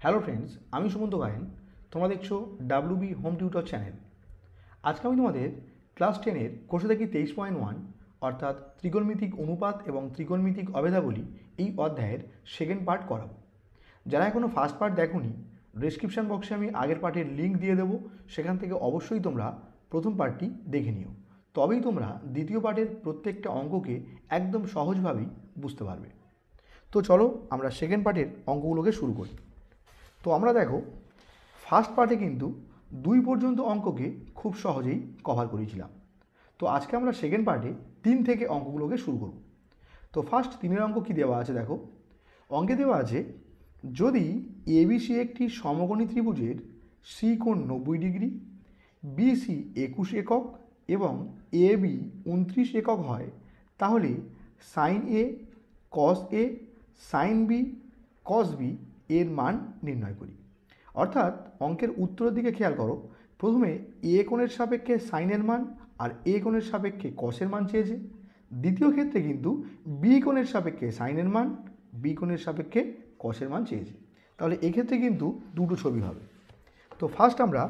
Hello friends, আমি সুমন্ত গায়েন। তোমরা দেখছো ডাব্লিউবি হোম টিউটর চ্যানেল। আজকে আমি তোমাদের ক্লাস 10-এর কোষে দেখি 23.1 অর্থাৎ ত্রিকোণমিতিক অনুপাত এবং ত্রিকোণমিতিক অভেদাবলী এই অধ্যায়ের সেকেন্ড পার্ট করাবো। যারা এখনও ফার্স্ট পার্ট দেখোনি, ডেসক্রিপশন বক্সে আমি আগের পার্টের লিঙ্ক দিয়ে দেবো, সেখান থেকে অবশ্যই তোমরা প্রথম পার্টটি দেখে নিও। তবেই তোমরা দ্বিতীয় পার্টের প্রত্যেকটা অঙ্ককে একদম সহজভাবেই বুঝতে পারবে। তো চলো আমরা সেকেন্ড পার্টের অঙ্কগুলোকে শুরু করি। তো আমরা দেখো ফার্স্ট পার্টে কিন্তু 2 পর্যন্ত অঙ্ককে খুব সহজেই কভার করেছিলাম। তো আজকে আমরা সেকেন্ড পার্টে 3 থেকে অঙ্কগুলোকে শুরু করব। তো ফার্স্ট 3-এর অঙ্ক কী দেওয়া আছে দেখো। অঙ্কে দেওয়া আছে যদি এবিসি একটি সমকোণী ত্রিভুজের সি কোণ 90 ডিগ্রি, বিসি 21 একক এবং এবি 29 একক হয়, তাহলে সাইন এ কস এ সাইন বি কস বি এর মান নির্ণয় করি। অর্থাৎ অঙ্কের উত্তরের দিকে খেয়াল করো, প্রথমে এ কোণের সাপেক্ষে সাইনের মান আর এ কোণের সাপেক্ষে কসের মান চেয়েছে। দ্বিতীয় ক্ষেত্রে কিন্তু বি কোণের সাপেক্ষে সাইনের মান, বি কোণের সাপেক্ষে কসের মান চেয়েছে। তাহলে এক্ষেত্রে কিন্তু দুটো ছবি হবে। তো ফার্স্ট আমরা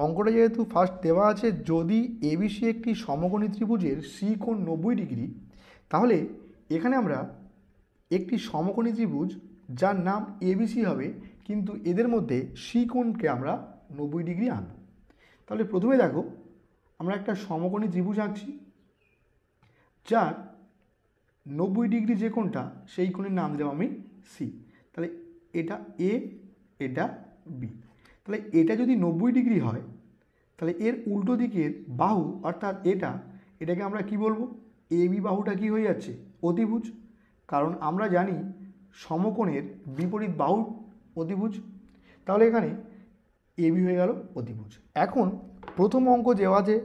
অঙ্কটা যেহেতু ফার্স্ট দেওয়া আছে যদি এবিসি একটি সমকোণী ত্রিভুজের সি কোণ 90 ডিগ্রি, তাহলে এখানে আমরা একটি সমকোণী ত্রিভুজ যার নাম এবিসি হবে, কিন্তু এদের মধ্যে সি কোণকে আমরা 90 ডিগ্রি আনব। তাহলে প্রথমে দেখো আমরা একটা সমকোণী ত্রিভুজ আঁকছি যার 90 ডিগ্রি যে কোণটা সেই কোণের নাম দিলাম আমি সি। তাহলে এটা এ, এটা বি। তাহলে এটা যদি 90 ডিগ্রি হয়, তাহলে এর উল্টো দিকের বাহু অর্থাৎ এটাকে আমরা কি বলবো? এ বি বাহুটা কি হয়ে যাচ্ছে? অতিভুজ। কারণ আমরা জানি সমকোণের বিপরীত বাহু অতিভুজ। তাহলে এখানে এ বি হয়ে গেল অতিভুজ। এখন প্রথম অঙ্ক দেওয়া আছে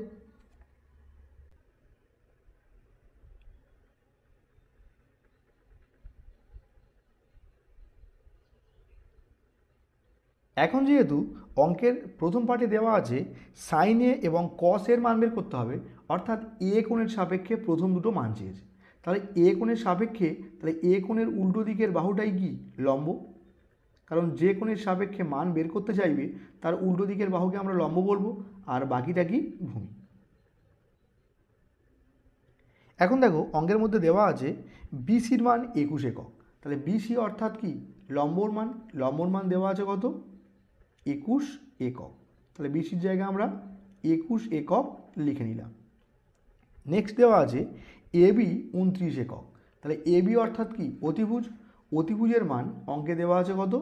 এখন যেহেতু অঙ্কের প্রথম পার্টে দেওয়া আছে সাইন এ এবং কস এর মান বের করতে হবে, অর্থাৎ এ কোণের সাপেক্ষে প্রথম দুটো মান চেয়েছে। তাহলে এ কোণের সাপেক্ষে তাহলে এ কোণের উল্টো দিকের বাহুটাই কি? লম্ব। কারণ যে কোণের সাপেক্ষে মান বের করতে চাইবে তার উল্টো দিকের বাহুকে আমরা লম্ব বলবো, আর বাকিটা কি? ভূমি। এখন দেখো অঙ্কের মধ্যে দেওয়া আছে বিসির মান 21 একক। তাহলে বিসি অর্থাৎ কি? লম্বর মান দেওয়া আছে কত? 21 একক। তাহলে বিসির জায়গায় আমরা 21 একক লিখে নিলাম। নেক্সট দেওয়া আছে এবি 29 একক। তাহলে এবি অর্থাৎ কি? অতিভুজ। অতিভুজের মান অঙ্কে দেওয়া আছে কত?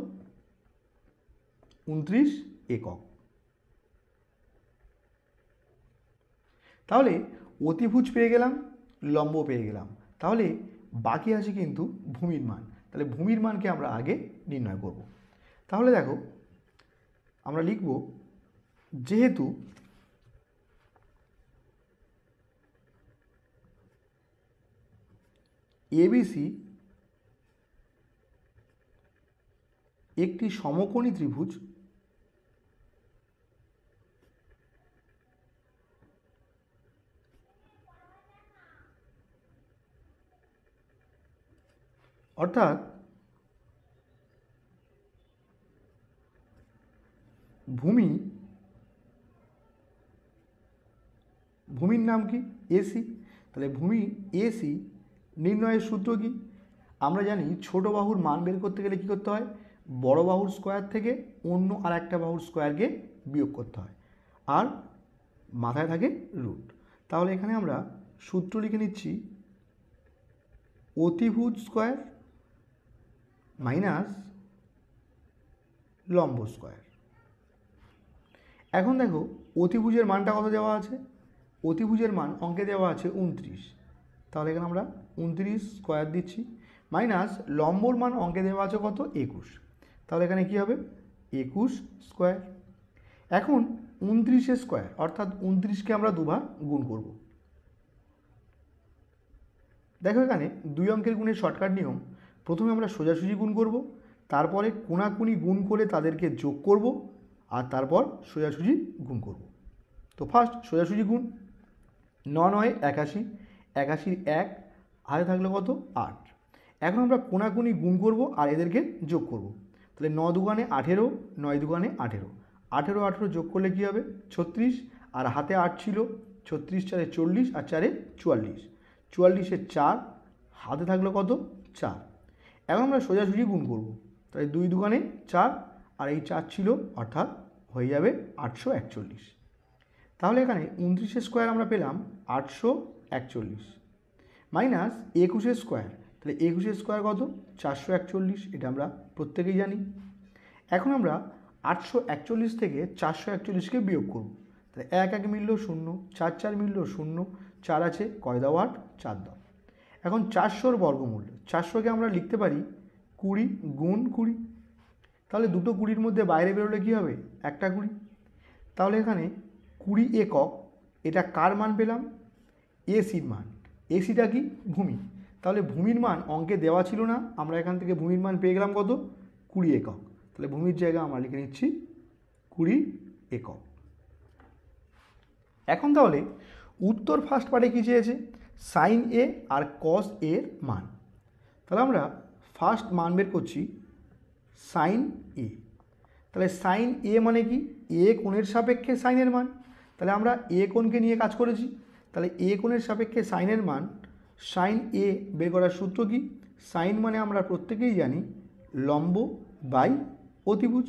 29 একক। তাহলে অতিভুজ পেয়ে গেলাম, লম্ব পেয়ে গেলাম। তাহলে বাকি আছে কিন্তু ভূমির মান। তাহলে ভূমির মানকে আমরা আগে নির্ণয় করব। তাহলে দেখো আমরা লিখব যেহেতু এবিসি একটি সমকোণী ত্রিভুজ, অর্থাৎ ভূমির নাম কি? এসি। তাহলে ভূমি এসি নির্ণয়ের সূত্র কি? আমরা জানি ছোট বাহুর মান বের করতে গেলে কী করতে হয়? বড় বাহুর স্কোয়ার থেকে অন্য আর একটা বাহুর স্কোয়ারকে বিয়োগ করতে হয়, আর মাথায় থাকে রুট। তাহলে এখানে আমরা সূত্র লিখে নিচ্ছি অতিভুজ স্কোয়ার মাইনাস লম্ব স্কোয়ার। এখন দেখো অতিভুজের মানটা কত দেওয়া আছে? অতিভুজের মান অঙ্কে দেওয়া আছে 29। তাহলে এখানে আমরা 29 স্কোয়ার দিচ্ছি, মাইনাস লম্বর মান অঙ্কে দেওয়া আছে কত? 21। তাহলে এখানে কি হবে? 21 স্কোয়ার। এখন 29 স্কোয়ার অর্থাৎ 29কে আমরা দুবার গুণ করব। দেখো এখানে দুই অঙ্কের গুণের শর্টকাট নিয়ম, প্রথমে আমরা সোজাসুজি গুণ করব, তারপরে কোণাকুনি গুণ করে তাদেরকে যোগ করব, আর তারপর সোজাসুজি গুণ করব। তো ফার্স্ট সোজাসুজি গুণ, 9 9 81, 81 1 হাতে থাকলে কত? 8। এখন আমরা কোণাকুনি গুণ করব আর এদেরকে যোগ করব। তাহলে 9 দুগুণে 18, 9 দুগুণে 18, 18 18 যোগ করলে কী হবে 36, আর হাতে 8 ছিল, 36 4 40 আর 4 44, 44 4, হাতে থাকলো কত 4। এখন আমরা সোজাসুজি গুণ করব, তাহলে 2 দুগুণে 4 আর এই 4 ছিল, অর্থাৎ হয়ে যাবে 841। তাহলে এখানে 29 স্কোয়ার আমরা পেলাম 841 মাইনাস 21 স্কোয়ার, তাহলে 21 স্কোয়ার কত 441, এটা আমরা প্রত্যেকেই জানি। এখন আমরা 841 থেকে 441কে বিয়োগ করব, তাহলে 1 1 মিলল 0, 4 4 মিলল 0, 4 আছে, কয় দাও 8, 4 দাও। এখন 400-র বর্গমূল, 400কে আমরা লিখতে পারি 20 গুণ 20, তাহলে দুটো 20-র মধ্যে বাইরে বেরোলে কী হবে একটা 20। তাহলে এখানে 20 একক, এটা কার মান পেলাম এসির মান। এসিটা কি ভূমি, তাহলে ভূমির মান অঙ্কে দেওয়া ছিল না, আমরা এখান থেকে ভূমির মান পেয়ে গেলাম কত 20 একক। তাহলে ভূমির জায়গা আমরা লিখে নিচ্ছি 20 একক। এখন তাহলে উত্তর ফার্স্ট পার্টে কী চেয়েছে সাইন এ আর কস এর মান। তাহলে আমরা ফার্স্ট মান বের করছি সাইন এ। তাহলে সাইন এ মানে কি এ কোণের সাপেক্ষে সাইনের মান, তাহলে আমরা এ কোণকে নিয়ে কাজ করেছি, তাহলে এ কোণের সাপেক্ষে সাইনের মান, সাইন এ বের করার সূত্র কি, সাইন মানে আমরা প্রত্যেকেই জানি লম্ব বাই অতিভুজ,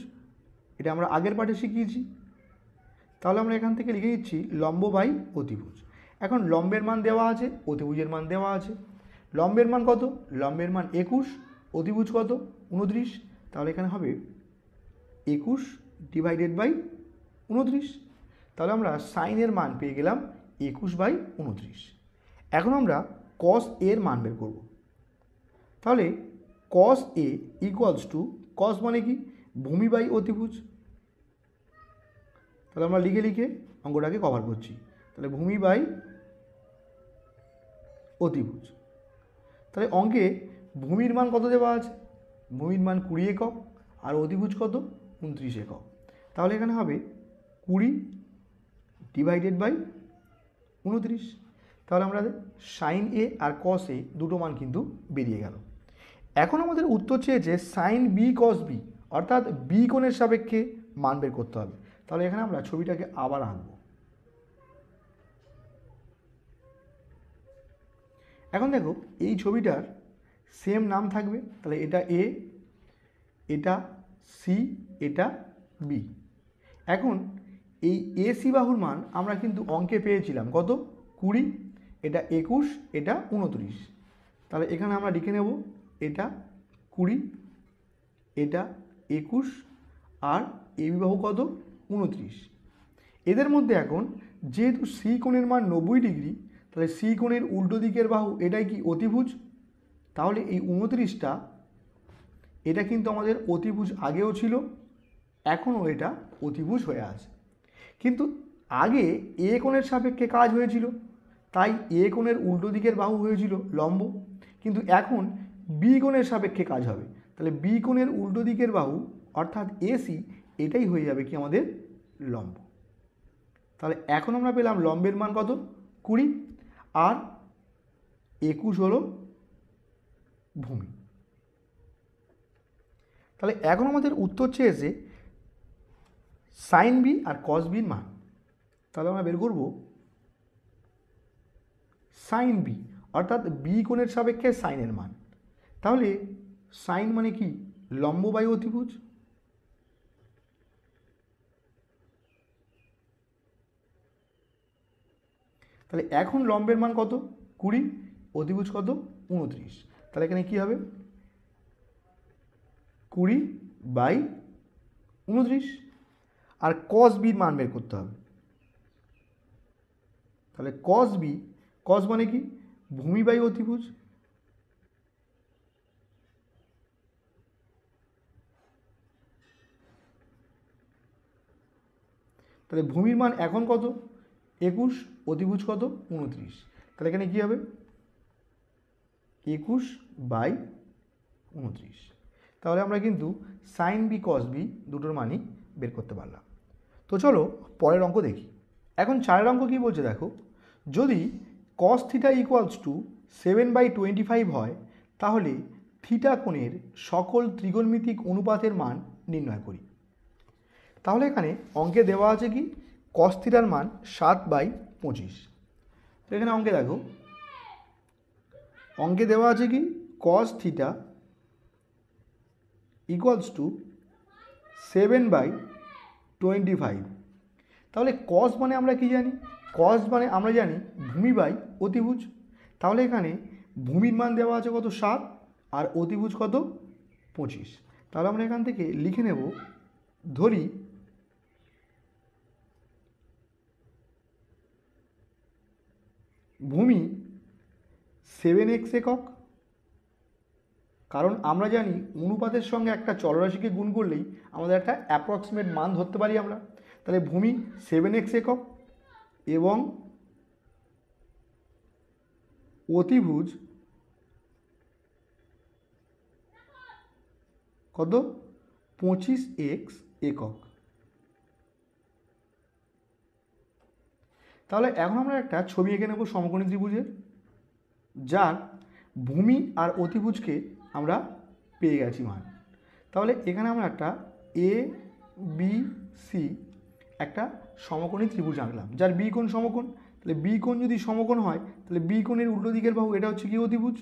এটা আমরা আগের পাঠে শিখিয়েছি। তাহলে আমরা এখান থেকে লিখে দিচ্ছি লম্ব বাই অতিভুজ। এখন লম্বের মান দেওয়া আছে, অতিভুজের মান দেওয়া আছে। লম্বের মান কত, লম্বের মান 21, অতিভুজ কত 29, তাহলে এখানে হবে 21 ডিভাইডেড বাই 29। তাহলে আমরা সাইনের মান পেয়ে গেলাম 21/29। এখন আমরা কস এর মান বের করব, তাহলে কস এ ইকুয়ালস টু, কস মানে কি ভূমি বাই অতিভুজ, তাহলে আমরা লিখে লিখে অঙ্কটাকে কভার করছি, তাহলে ভূমি বাই অতিভুজ। তাহলে অঙ্কে ভূমির মান কত দেওয়া আছে, ভূমির মান 20 একক আর অতিভুজ কত 29 একক, তাহলে এখানে হবে 20 ডিভাইডেড বাই 29। তাহলে আমরা সাইন এ আর কস এ দুটো মান কিন্তু বেরিয়ে গেল। এখন আমাদের উত্তর চেয়েছে সাইন বি কস বি, অর্থাৎ বি কোণের সাপেক্ষে মান বের করতে হবে। তাহলে এখানে আমরা ছবিটাকে আবার আঁকব। এখন দেখো এই ছবিটার সেম নাম থাকবে, তাহলে এটা এ, এটা সি, এটা বি। এখন এই এ সি বাহুর মান আমরা কিন্তু অঙ্কে পেয়েছিলাম কত 20, এটা 21, এটা 29, তাহলে এখানে আমরা লিখে নেব এটা 20, এটা 21 আর এ বি বাহু কত 29। এদের মধ্যে এখন যেহেতু সি কোণের মান 90 ডিগ্রি, তাহলে সি কোণের উল্টো দিকের বাহু এটাই কি অতিভুজ, তাহলে এই 29টা এটা কিন্তু আমাদের অতিভুজ আগেও ছিল, এখনও এটা অতিভুজ হয়ে আছে। কিন্তু আগে এ কোণের সাপেক্ষে কাজ হয়েছিল, তাই এ কোণের উল্টো দিকের বাহু হয়েছিল লম্ব, কিন্তু এখন বি কোণের সাপেক্ষে কাজ হবে, তাহলে বি কোণের উল্টো দিকের বাহু অর্থাৎ এসি এটাই হয়ে যাবে কি আমাদের লম্ব। তাহলে এখন আমরা পেলাম লম্বের মান কত 20 আর 21 হলো ভূমি। তাহলে এখন আমাদের উত্তর চেয়েছে সাইন বি আর কস বির মান, তাহলে আমরা বের করব সাইন বি, অর্থাৎ বি কোণের সাপেক্ষে সাইনের মান। তাহলে সাইন মানে কি লম্ব বাই অতিভুজ, তাহলে এখন লম্বের মান কত 20, অতিভুজ কত 29, তাহলে এখানে কি হবে 20/29। আর কস বির মান বের করতে হবে, তাহলে কস বি, কস মানে কি ভূমি বাই অতিভুজ, তাহলে ভূমির মান এখন কত 21, অতিভুজ কত 29, তাহলে এখানে কি হবে 21/29। তাহলে আমরা কিন্তু সাইন বি কস বি দুটোর মানই বের করতে পারলাম। তো চলো পরের অঙ্ক দেখি। এখন 4 অঙ্ক কি বলছে দেখো, যদি cos থিটা ইকুয়ালস টু 7/25 হয়, তাহলে থিটা কোণের সকল ত্রিকোণমিতিক অনুপাতের মান নির্ণয় করি। তাহলে এখানে অঙ্কে দেওয়া আছে কি কস থিটার মান 7/25। তো এখানে অঙ্কে দেখো, অঙ্কে দেওয়া আছে কি কস থিটা ইকুয়ালস টু 7/25। তাহলে কস মানে আমরা কি জানি? কস মানে আমরা জানি ভূমি বাই অতিভুজ। তাহলে এখানে ভূমির মান দেওয়া আছে কত 7 আর অতিভুজ কত 25। তাহলে আমরা এখান থেকে লিখে নেব, ধরি ভূমি 7x একক, কারণ আমরা জানি অনুপাতের সঙ্গে একটা চলরাশিকে গুণ করলেই আমাদের একটা অ্যাপ্রক্সিমেট মান ধরতে পারি আমরা। তাহলে ভূমি 7x একক এবং অতিভুজ কত 25x একক। তাহলে এখন আমরা একটা ছবি এঁকে নেব সমকোণী ত্রিভুজের, যার ভূমি আর অতিভুজকে আমরা পেয়ে গেছি মান। তাহলে এখানে আমরা একটা এ বি সি একটা সমকোণী ত্রিভুজ আঁকলাম, যার বি কোণ সমকোণ। তাহলে বি কোণ যদি সমকোণ হয় তাহলে বি কোণের উল্টো দিকের বাহু এটা হচ্ছে কি অতিভুজ।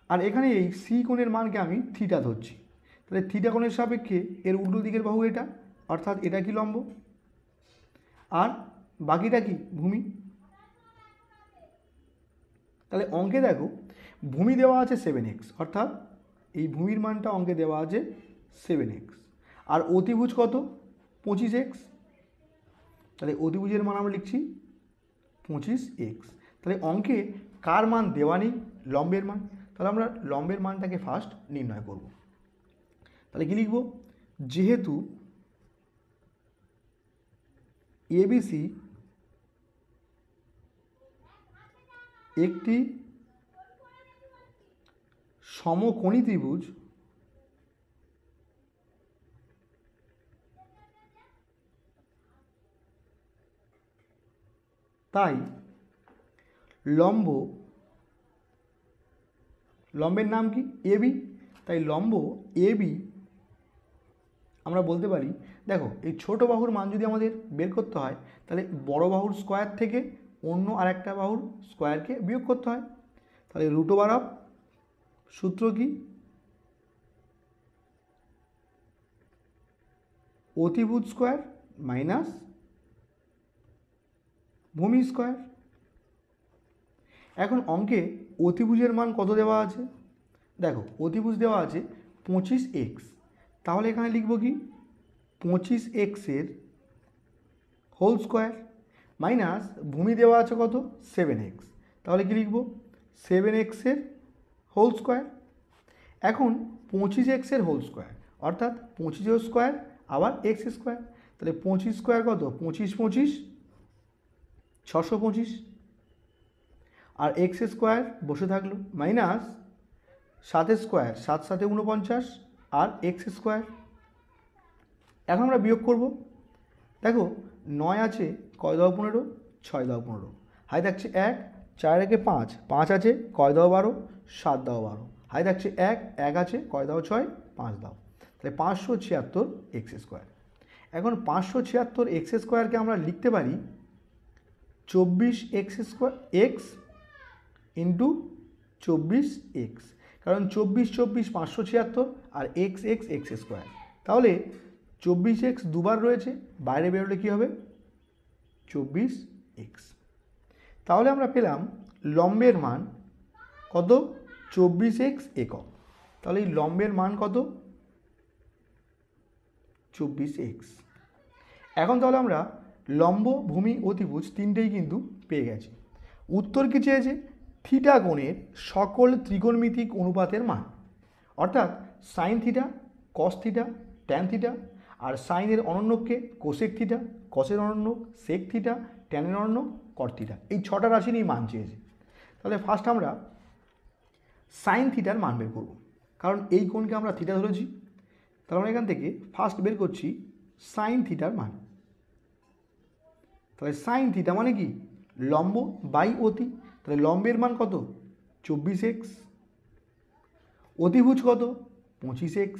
আর এখানে এই সি কোণের মানকে আমি থিটা ধরছি। তাহলে থিটা কোণের সাপেক্ষে এর উল্টো দিকের বাহু এটা, অর্থাৎ এটা কি লম্ব, আর বাকিটা কি ভূমি। তাহলে অঙ্কে দেখো ভূমি দেওয়া আছে 7x, অর্থাৎ এই ভূমির মানটা অঙ্কে দেওয়া আছে 7x, আর অতিভুজ কত 25x। তাহলে অতিভুজের মান আমরা লিখছি 25x। তাহলে অঙ্কে কার মান দেওয়া নেই? লম্বের মান। তাহলে আমরা লম্বের মানটাকে ফার্স্ট নির্ণয় করব। তাহলে কি লিখব? যেহেতু এবিসি একটি সমকোণী ত্রিভুজ, তাই লম্বের নাম কি এবি। তাই লম্ব এবি আমরা বলতে পারি, দেখো এই ছোট বাহুর মান যদি আমাদের বের করতে হয় তাহলে বড় বাহুর স্কোয়ার থেকে অন্য আরেকটা বাহুর স্কোয়ারকে বিয়োগ করতে হয়। তাহলে রুট ওভার অফ, সূত্র কি অতিভুজ স্কোয়ার মাইনাস ভূমি স্কোয়ার। এখন অঙ্কে অতিভুজের মান কত দেওয়া আছে? দেখো অতিভুজ দেওয়া আছে 25x। তাহলে এখানে লিখব কি 25x এর হোল স্কোয়ার মাইনাস ভূমি দেওয়া আছে কত 7x। তাহলে কি লিখব 7x এর হোল স্কোয়ার। এখন 25x এর হোল স্কোয়ার অর্থাৎ 25 স্কোয়ার আবার x স্কোয়ার। তাহলে 25 স্কোয়ার কত 25 25 625, আর এক্স স্কোয়ার বসে থাকলো মাইনাস 7 স্কোয়ার 7 7 49 আর এক্স স্কোয়ার। এখন আমরা বিয়োগ করব। দেখো 9 আছে কয় দাও 15, 6 দাও 15, হাই থাকছে 1, 4 একে 5, 5 আছে কয় দাও 12, 7 দাও 12, হাই থাকছে 1, 1 আছে কয় দাও 6, 5 দাও। তাহলে 576 এক্স স্কোয়ার। এখন 576 এক্স স্কোয়ারকে আমরা লিখতে পারি 24 x square x into 24x, কারণ 24 24 576 আর এক্স এক্স এক্স স্কোয়ার। তাহলে 24x দুবার রয়েছে, বাইরে বেরোলে কী হবে 24x। তাহলে আমরা পেলাম লম্বের মান কত 24x একক। তাহলে এই লম্বের মান কত 24x। এখন তাহলে আমরা লম্ব ভূমি অতিভুজ তিনটেই কিন্তু পেয়ে গেছি। উত্তর কী চেয়েছে? থিটা কোণের সকল ত্রিকোণমিতিক অনুপাতের মান, অর্থাৎ sine theta, cos theta, tan theta, আর সাইনের অনন্যককে কোসেক থিটা, কসের অনন্যক সেক থিটা, ট্যানের অনন্যক কট থিটা। এই 6টা রাশিরই মান চেয়েছে। তাহলে ফার্স্ট আমরা সাইন থিটার মান বের করব, কারণ এই কোণকে আমরা থিটা ধরেছি। তাহলে আমরা এখান থেকে ফার্স্ট বের করছি সাইন থিটার মান। তাহলে সাইন থিটা মানে কি লম্ব বাই অতি। তাহলে লম্বের মান কত 24x, অতিভুজ কত 25x।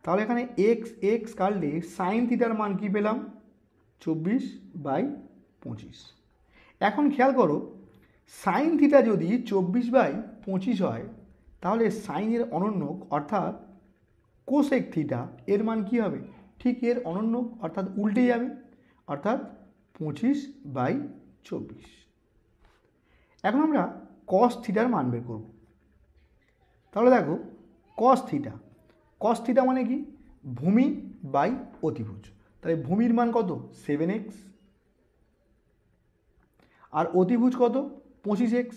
তাহলে এখানে এক্স এক্স কাটলে সাইন থিটার মান কি পেলাম 24/25। এখন খেয়াল করো সাইন থিটা যদি 24/25 হয় তাহলে সাইনের অনন্যক অর্থাৎ কোসেক থিটা এর মান কি হবে, ঠিক এর অনন্যক অর্থাৎ উল্টে যাবে, অর্থাৎ 25/24। এখন আমরা কস থিটার মান বের করব। তাহলে দেখো কস থিটা মানে কি ভূমি বাই অতিভুজ। তাহলে ভূমির মান কত 7x আর অতিভুজ কত 25x,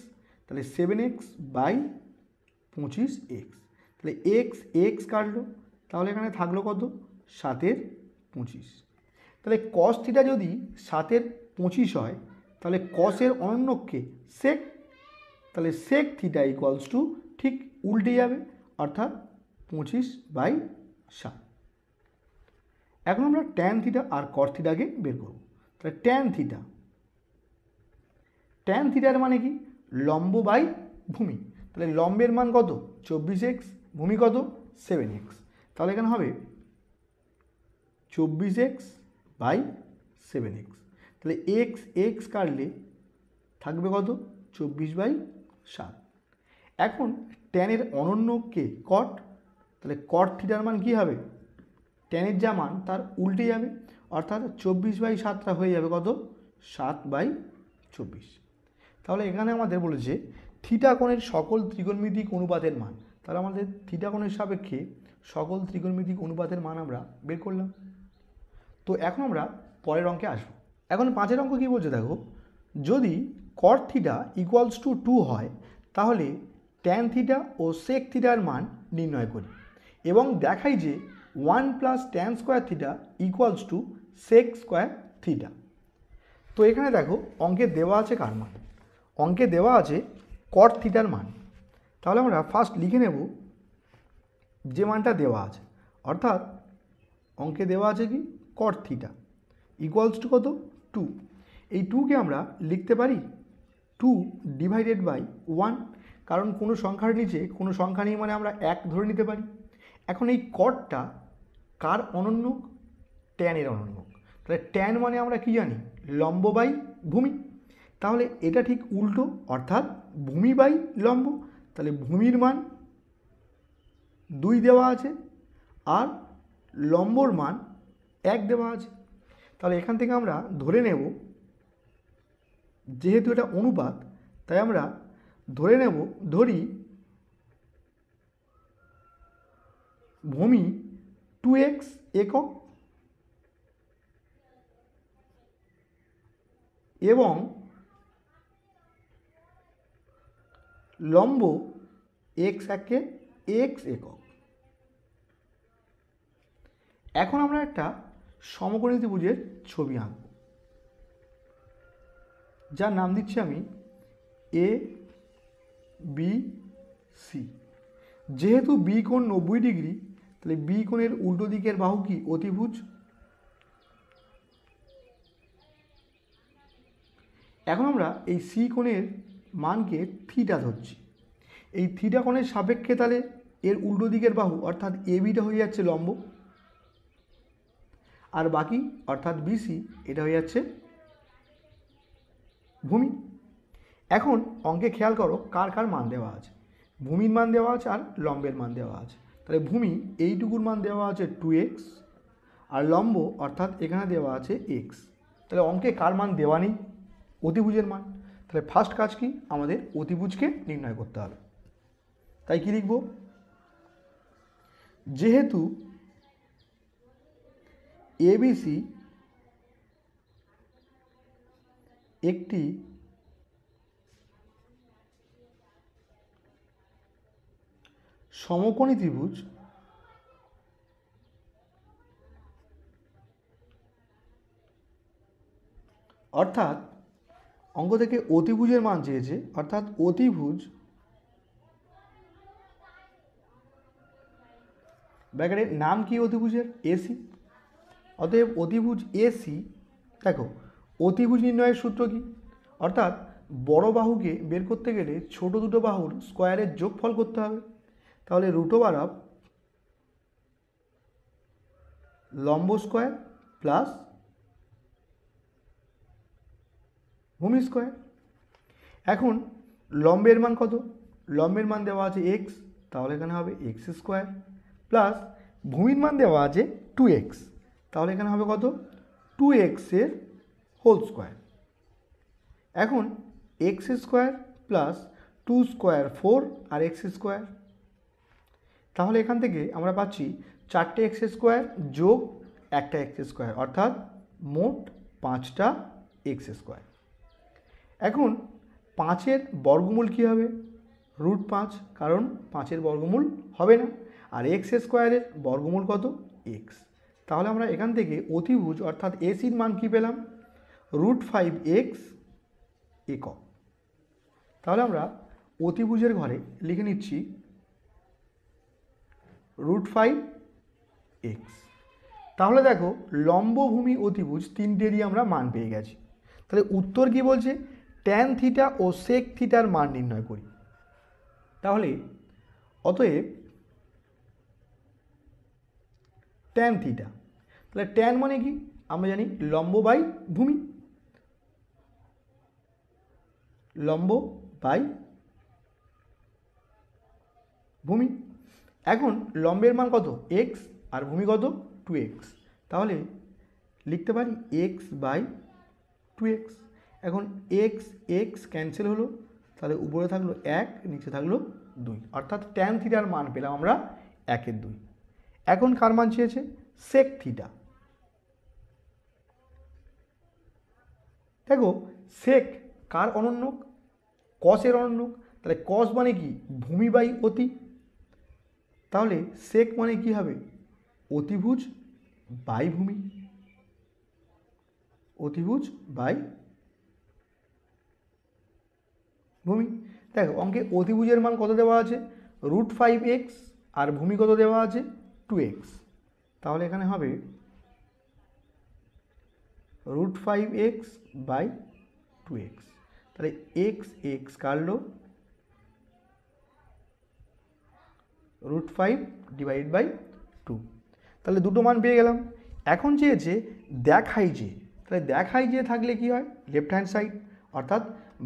তাহলে 7x/25x। তাহলে এক্স এক্স কাটলো, তাহলে এখানে থাকলো কত 7/25। তাহলে কস থিটা যদি 7/25 হয় তাহলে কসের অনন্যককে সেক, তাহলে সেক থিটা ইকুয়ালস টু ঠিক উল্টে যাবে, অর্থাৎ 25/7। এখন আমরা ট্যান থিটা আর কট থিটাকে বের করব। তাহলে ট্যান থিটার মানে কি লম্ব বাই ভূমি। তাহলে লম্বের মান কত 24x, ভূমি কত 7x। তাহলে এখানে হবে 24x/7x। তাহলে এক্স এক্স কাটলে থাকবে কত 24/7। এখন ট্যানের অনন্যকে কট, তাহলে কট থিটার মান কী হবে, ট্যানের যা মান তার উল্টে যাবে, অর্থাৎ 24/7টা হয়ে যাবে কত 7/24। তাহলে এখানে আমাদের বলেছে থিটা কোণের সকল ত্রিকোণমিতিক অনুপাতের মান। তাহলে আমাদের থিটা কোণের সাপেক্ষে সকল ত্রিকোণমিতিক অনুপাতের মান আমরা বের করলাম। তো এখন আমরা পরের অঙ্কে আসবো। এখন 5 অঙ্ক কী বলছে দেখো, যদি কট থিটা ইকুয়ালস টু 2 হয় তাহলে ট্যান থিটা ও সেক থিটার মান নির্ণয় করি এবং দেখাই যে 1 + tan square theta equals to sec square theta. তো এখানে দেখো অঙ্কে দেওয়া আছে কার মান, অঙ্কে দেওয়া আছে কট থিটার মান। তাহলে আমরা ফার্স্ট লিখে নেব যে মানটা দেওয়া আছে, অর্থাৎ অঙ্কে দেওয়া আছে কি কট থিটা ইকুয়ালস টু কত 2। এই 2কে আমরা লিখতে পারি 2/1, কারণ কোনো সংখ্যার নিচে কোনো সংখ্যা নেই মানে আমরা 1 ধরে নিতে পারি। এখন এই কটটা কার অনন্যক, ট্যানের অনন্যক। তাহলে ট্যান মানে আমরা কি জানি লম্ব বাই ভূমি, তাহলে এটা ঠিক উল্টো, অর্থাৎ ভূমি বাই লম্ব। তাহলে ভূমির মান 2 দেওয়া আছে আর লম্বর মান 1 দেওয়া আছে। তাহলে এখান থেকে আমরা ধরে নেব যেহেতু এটা অনুপাত তাই আমরা ধরি ভূমি 2x একক এবং লম্ব x একক। এখন আমরা একটা সমকোণী ত্রিভুজের ছবি আঁকব, যার নাম দিচ্ছি আমি ABC। যেহেতু বি কোণ 90 ডিগ্রি তাহলে বি কোণের উল্টো দিকের বাহু কি অতিভুজ। এখন আমরা এই সি কোণের মানকে থিটা ধরছি, এই থিটা কোণের সাপেক্ষে তাহলে এর উল্টো দিকের বাহু অর্থাৎ এবিটা হয়ে যাচ্ছে লম্ব, আর বাকি অর্থাৎ বিসি এটা হয়ে যাচ্ছে ভূমি। এখন অঙ্কে খেয়াল করো কার কার মান দেওয়া আছে, ভূমির মান দেওয়া আছে আর লম্বের মান দেওয়া আছে। তাহলে ভূমি এইটুকুর মান দেওয়া আছে 2x আর লম্ব অর্থাৎ এখানে দেওয়া আছে x। তাহলে অঙ্কে কার মান দেওয়া নেই, অতিভুজের মান। তাহলে ফার্স্ট কাজ কি আমাদের অতিভুজকে নির্ণয় করতে হবে। তাই কি লিখব, যেহেতু ABC একটি সমকোণী ত্রিভুজ অর্থাৎ অঙ্ক থেকে অতিভুজের মান চেয়েছে, অর্থাৎ অতিভুজ ব্র্যাকেটের নাম কি অতিভুজের এসি। অতএব অতিভুজ এসি, দেখো অতিভুজ নির্ণয়ের সূত্র কি, অর্থাৎ বড় বাহুকে বের করতে গেলে ছোট দুটো বাহুর স্কোয়ারের যোগফল করতে হবে। তাহলে রুট ওভার অফ লম্ব স্কোয়ার প্লাস ভূমি স্কোয়ার। এখন লম্বের মান কত? লম্বের মান দেওয়া আছে এক্স, তাহলে এখানে হবে এক্স স্কোয়ার, প্লাস ভূমির মান দেওয়া আছে 2x, তাহলে এখানে হবে কত? 2x এর হোল স্কোয়ার। এখন এক্স স্কোয়ার প্লাস 2 স্কোয়ার 4 আর এক্স স্কোয়ার, তাহলে এখান থেকে আমরা পাচ্ছি 4টে এক্স স্কোয়ার যোগ একটা এক্স স্কোয়ার, অর্থাৎ মোট 5টা এক্স স্কোয়ার। এখন 5-এর বর্গমূল কী হবে? √5, কারণ 5-এর বর্গমূল হবে না। আর এক্স স্কোয়ারের বর্গমূল কত? এক্স। তাহলে আমরা এখান থেকে অতিভুজ অর্থাৎ এসির মান কী পেলাম? √5x একক। তাহলে আমরা অতিভুজের ঘরে লিখে নিচ্ছি √5x। তাহলে দেখো লম্ব ভূমি অতিভুজ তিনটেরই আমরা মান পেয়ে গেছি। তাহলে উত্তর কি বলছে? ট্যান থিটা ও সেক থিটার মান নির্ণয় করি। তাহলে অতএব ট্যান থিটা, তাহলে ট্যান মানে কি? আমরা জানি লম্ব বাই ভূমি, লম্ব বাই ভূমি। এখন লম্বের মান কত? এক্স, আর ভূমি কত? 2x, তাহলে লিখতে পারি এক্স বাই 2x। এখন এক্স এক্স ক্যান্সেল হলো, তাহলে উপরে থাকলো 1, নিচে থাকলো 2, অর্থাৎ ট্যান থিটার মান পেলাম আমরা 1/2। এখন কার মান চেয়েছে? Sec theta. দেখো সেক কার অনন্যক? কসের অনন্যক। তাহলে কস মানে কি? ভূমি বাই অতি। তাহলে সেক মানে কি হবে? অতিভুজ বাই ভূমি, অতিভুজ বাই ভূমি। দেখো অঙ্কে অতিভুজের মান কত দেওয়া আছে? √5x, আর ভূমি কত দেওয়া আছে? 2x, তাহলে এখানে হবে √5x বাই 2x। তাহলে এক্স এক্স কাটলো, √5/2, তাহলে দুটো মান পেয়ে গেলাম। এখন চেয়েছে দেখাই যে, তাহলে দেখাই যে থাকলে কি হয়? লেফট হ্যান্ড সাইড, অর্থাৎ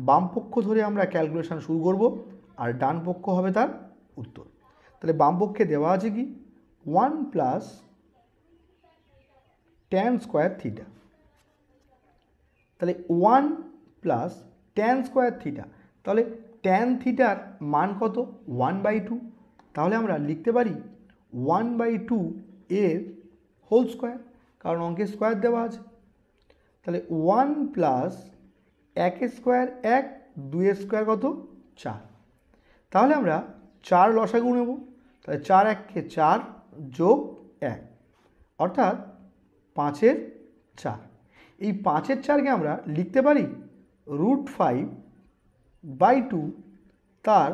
বাম পক্ষ ধরে আমরা ক্যালকুলেশন শুরু করব, আর ডান পক্ষ হবে তার উত্তর। তাহলে বাম পক্ষে দেওয়া আছে কি? 1 + tan স্কোয়ার থিটা। তাহলে 1 + tan স্কোয়ার থিটা, তাহলে tan থিটার মান কত? 1/2, তাহলে আমরা লিখতে পারি 1/2 এর হোল স্কোয়ার, কারণ অঙ্কের স্কোয়ার দেওয়া আছে। তাহলে 1 + 1 স্কোয়ার 1, 2 স্কোয়ার কত? 4। তাহলে আমরা 4 লসাগু নেব, তাহলে 4 1 4 যোগ 1, অর্থাৎ 5/4। এই 5/4কে আমরা লিখতে পারি √5/2 তার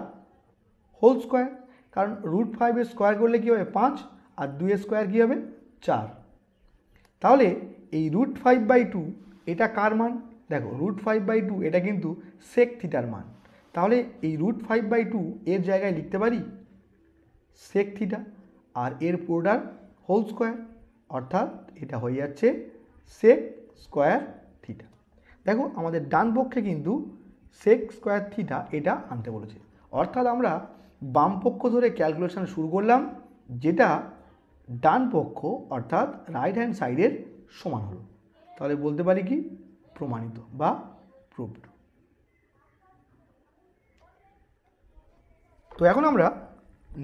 হোল স্কোয়ার, কারণ √5 এর স্কোয়ার করলে কী হবে? 5, আর 2 স্কোয়ার কী হবে? 4। তাহলে এই √5/2 এটা কার মান? দেখো √5/2 এটা কিন্তু সেক থিটার মান, তাহলে এই √5/2 এর জায়গায় লিখতে পারি সেক থিটা, আর এর পুরোটার হোল স্কোয়ার, অর্থাৎ এটা হয়ে যাচ্ছে সেক স্কোয়ার থিটা। দেখো আমাদের ডান পক্ষে কিন্তু সেক স্কোয়ার থিটা এটা আনতে বলেছে, অর্থাৎ আমরা বাম পক্ষ ধরে ক্যালকুলেশন শুরু করলাম, যেটা ডান পক্ষ অর্থাৎ রাইট হ্যান্ড সাইডের সমান হলো। তাহলে বলতে পারি কি? প্রমাণিত বা প্রুভড। তো এখন আমরা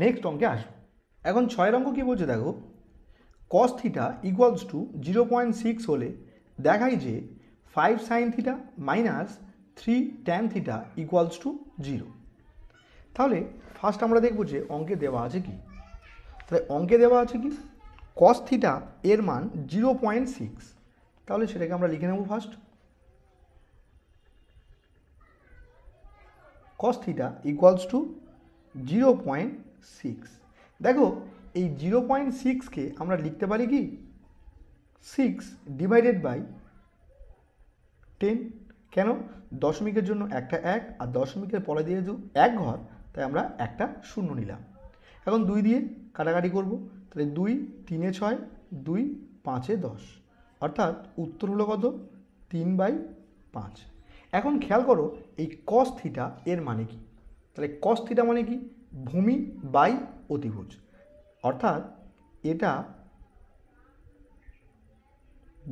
নেক্সট অঙ্কে আসব। এখন 6 অঙ্ক কী বলছে দেখো, cos θ = 0.6 হলে দেখাই যে 5 sin θ - 3 tan θ = 0। তাহলে ফার্স্ট আমরা দেখব যে অঙ্কে দেওয়া আছে কি। তাহলে অঙ্কে দেওয়া আছে কি? cos θ এর মান 0.6, তাহলে সেটাকে আমরা লিখে নেব ফার্স্ট। cos θ = 0.6। দেখো এই 0.6কে আমরা লিখতে পারি কি? 6 / 10। কেন? দশমিকের জন্য একটা 1 আর দশমিকের পরে দিয়ে যেহেতু 1 ঘর, তাই আমরা একটা 0 নিলাম। এখন 2 দিয়ে কাটাকাটি করব, তাহলে 2 3 6, 2 5 10, অর্থাৎ উত্তর হলো কত? 3/5। এখন খেয়াল করো এই cos থিটা এর মানে কি? তাহলে cos থিটা মানে কি? ভূমি বাই অতিভুজ, অর্থাৎ এটা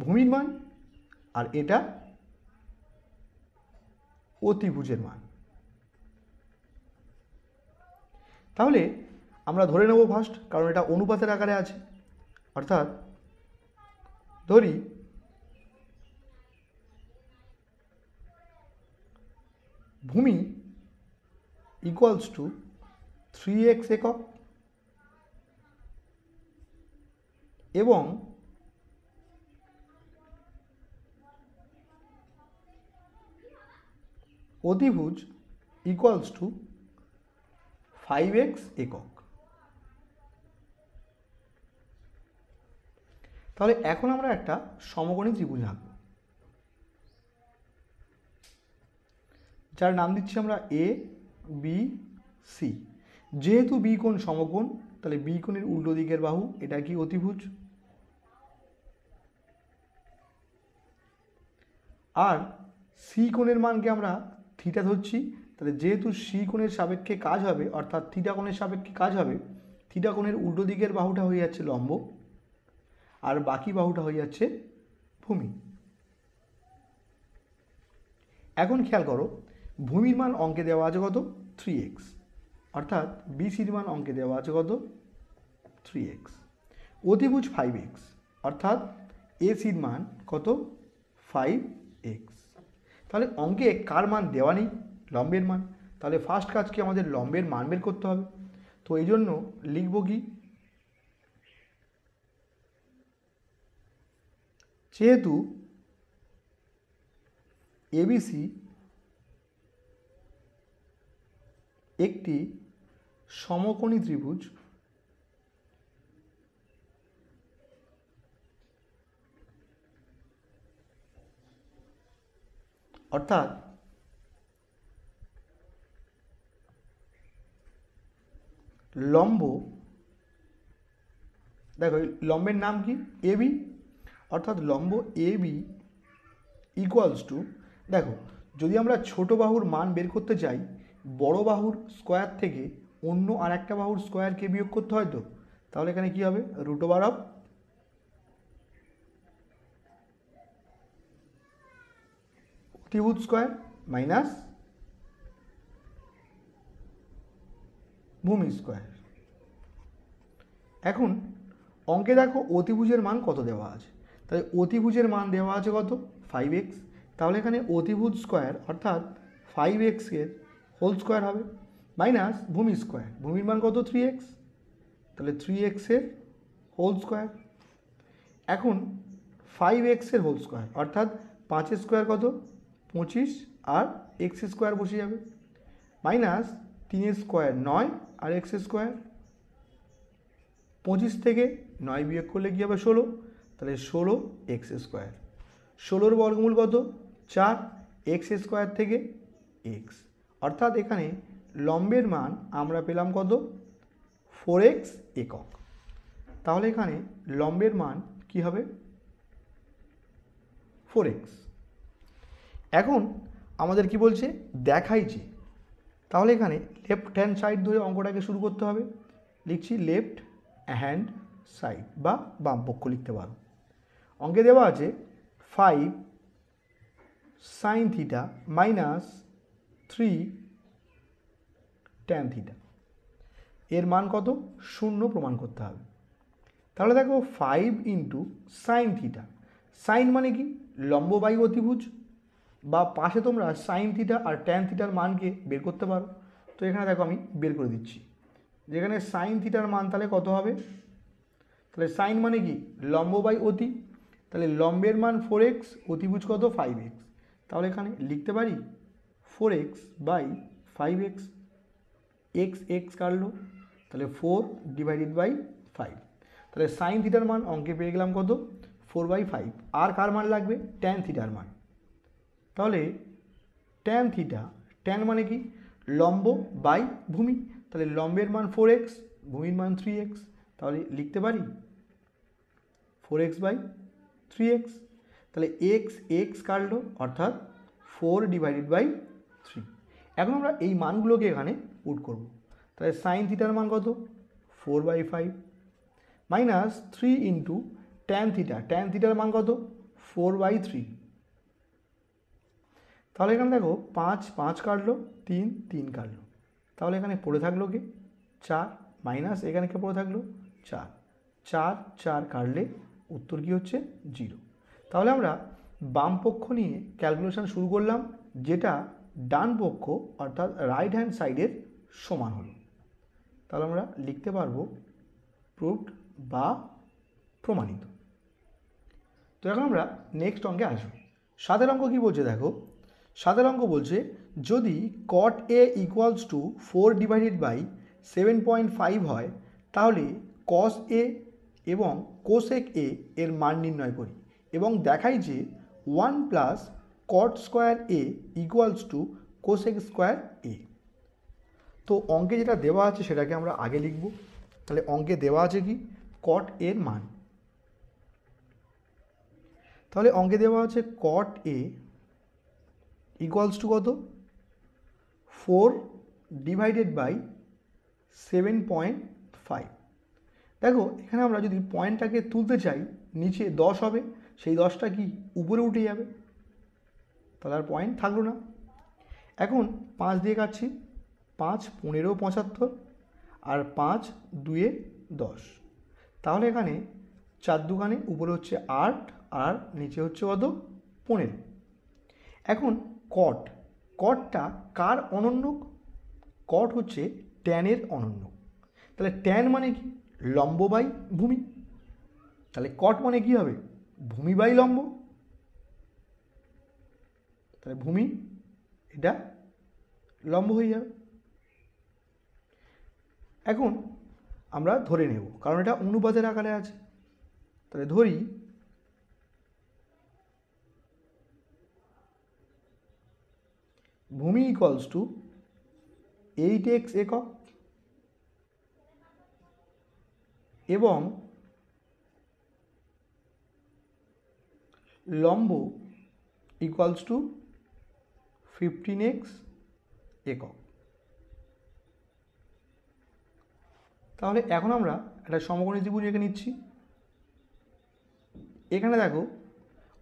ভূমির মান আর এটা অতিভুজের মান। তাহলে আমরা ধরে নেব ফার্স্ট, কারণ এটা অনুপাতের আকারে আছে, অর্থাৎ ধরি ভূমি ইকুয়ালস টু 3x একক এবং অতিভুজ ইকুয়ালস টু 5x একক। তাহলে এখন আমরা একটা সমকোণী ত্রিভুজ আঁকব, যার নাম দিচ্ছি আমরা এ বি সি। যেহেতু বি কোণ সমকোণ, তাহলে বি কোণের উল্টো দিকের বাহু এটা কি? অতিভুজ। আর সি কোণের মানকে আমরা থিটা ধরছি, তাহলে যেহেতু সি কোণের সাপেক্ষে কাজ হবে, অর্থাৎ থিটা কোণের সাপেক্ষে কাজ হবে, থিটা কোণের উল্টো দিকের বাহুটা হয়ে যাচ্ছে লম্ব আর বাকি বাহুটা হয়ে যাচ্ছে ভূমি। এখন খেয়াল করো, ভূমির মান অঙ্কে দেওয়া আছে কত? 3x, অর্থাৎ বিসির মান অঙ্কে দেওয়া আছে কত? 3x। অতিভুজ 5x, অর্থাৎ এসির মান কত? 5x। তাহলে অঙ্কে কার মান দেওয়া নেই? লম্বের মান। তাহলে ফার্স্ট কাজ কি? আমাদের লম্বের মান বের করতে হবে। তো এই জন্য লিখব কি? যেহেতু এবিসি একটি সমকোণী ত্রিভুজ, অর্থাৎ লম্ব, দেখো লম্বের নাম কি? এবি, অর্থাৎ লম্ব এবি ইকুয়ালস টু, দেখো যদি আমরা ছোট বাহুর মান বের করতে চাই, বড় বাহুর স্কোয়ার থেকে অন্য আর একটা বাহুর স্কোয়ারকে বিয়োগ করতে হয়, তো তাহলে এখানে কি হবে? √অফ অতিভুজ স্কোয়ার মাইনাস ভূমি স্কোয়ার। এখন অঙ্কে দেখো অতিভুজের মান কত দেওয়া আছে, তাই অতিভুজের মান দেওয়া আছে কত? 5x। তাহলে এখানে অতিভুজ স্কোয়ার অর্থাৎ 5x এর হোল স্কোয়ার হবে মাইনাস ভূমি স্কোয়ার, ভূমির মান কত? 3x, তাহলে 3x এর হোল স্কোয়ার। এখন 5x এর হোল স্কোয়ার অর্থাৎ 5 স্কোয়ার কত? 25 আর x স্কোয়ার বসে যাবে, মাইনাস 3 স্কোয়ার 9 আর x স্কোয়ার। 25 থেকে 9 বিয়োগ করলে কী হবে? 16, তাহলে 16x স্কোয়ার। 16-র বর্গমূল কত? 4, x স্কোয়ার থেকে x, অর্থাৎ এখানে লম্বের মান আমরা পেলাম কত? 4x একক। তাহলে এখানে লম্বের মান কি হবে? 4x। এখন আমাদের কি বলছে? দেখাই যে, তাহলে এখানে লেফট হ্যান্ড সাইড ধরে অঙ্কটাকে শুরু করতে হবে। লিখছি লেফট হ্যান্ড সাইড বা বাম পক্ষ লিখতে পারো। অঙ্কে দেওয়া আছে 5 sin theta minus 3 tan theta, এর মান কত? 0 প্রমাণ করতে হবে। তাহলে দেখো 5 ইন্টু সাইন থিটা, সাইন মানে কি? লম্ব বাই অতিভুজ, বা পাশে তোমরা সাইন থিটা আর ট্যান থিটার মানকে বের করতে পারো। তো এখানে দেখো আমি বের করে দিচ্ছি, যেখানে সাইন থিটার মান তাহলে কত হবে? তাহলে সাইন মানে কি? লম্ব বাই অতি, তাহলে লম্বের মান 4x, অতিভুজ কত? 5x। তাহলে এখানে লিখতে পারি 4x by 5x, x x কাটলো, তাহলে 4 ডিভাইডেড বাই 5। তাহলে সাইন থিটার মান অঙ্কে পেয়ে গেলাম কত? 4/5। আর কার মান লাগবে? ট্যান থিটার মান। তাহলে ট্যান থিটা, ট্যান মানে কি লম্ব বাই ভূমি, তাহলে লম্বের মান 4x, ভূমির মান 3x, তাহলে লিখতে পারি 4x বাই 3x, তাহলে x কাটলো অর্থাৎ 4/3। এখন আমরা এই মানগুলোকে এখানে পুট করব, তাহলে সাইন থিটার মান কত 4/5 minus 3 into tan theta, tan থিটার মান কত 4/3, তাহলে এখানে দেখো 5 কাটলো, 3 কাটলো, তাহলে এখানে পড়ে থাকলো কি 4 মাইনাস এখানে কে পড়ে থাকলো 4 কাটলে উত্তর কি হচ্ছে 0। তাহলে আমরা বাম পক্ষ নিয়ে ক্যালকুলেশন শুরু করলাম, যেটা ডান পক্ষ অর্থাৎ রাইট হ্যান্ড সাইডের সমান হলো। তাহলে আমরা লিখতে পারবো প্রুভড বা প্রমাণিত। তো এখন আমরা নেক্সট অঙ্কে আসবো। 7 অঙ্ক কি বলছে দেখো, 7 অঙ্ক বলছে যদি cot a ইকুয়ালস টু 4/7.5 হয় তাহলে cos a এবং cosec a এর মান নির্ণয় করি এবং দেখাই যে 1 plus cot square a equals to cosec square a। তো অঙ্কে যেটা দেওয়া আছে সেটাকে আমরা আগে লিখব। তাহলে অঙ্কে দেওয়া আছে কি cot এর মান, তাহলে অঙ্কে দেওয়া আছে cot a ইকুয়ালস টু কত 4/7.5। দেখো এখানে আমরা যদি পয়েন্টটাকে তুলতে চাই নিচে 10 হবে, সেই 10টা কি উপরে উঠে যাবে, তাহলে আর পয়েন্ট থাকলো না। এখন 5 দিয়ে কাটছি, 5 15 75 আর 5 2 10, তাহলে এখানে 4 দুগানে উপরে হচ্ছে 8 আর নিচে হচ্ছে কত 15। এখন কটটা কার অনন্যক, কট হচ্ছে ট্যানের অনন্যক, তাহলে ট্যান মানে কি লম্ব বাই ভূমি, তাহলে কট মানে কি হবে ভূমি বাই লম্ব, তাহলে ভূমি এটা লম্ব হয়ে যাবে। এখন আমরা ধরে নেব কারণ এটা অনুপাতের আকারে আছে, তাহলে ধরি ভূমি ইকুয়ালস টু 8x একক এবং লম্ব ইকুয়ালস টু 15x একক। তাহলে এখন আমরা একটা সমকোণী ত্রিভুজ এঁকে নিচ্ছি। এখানে দেখো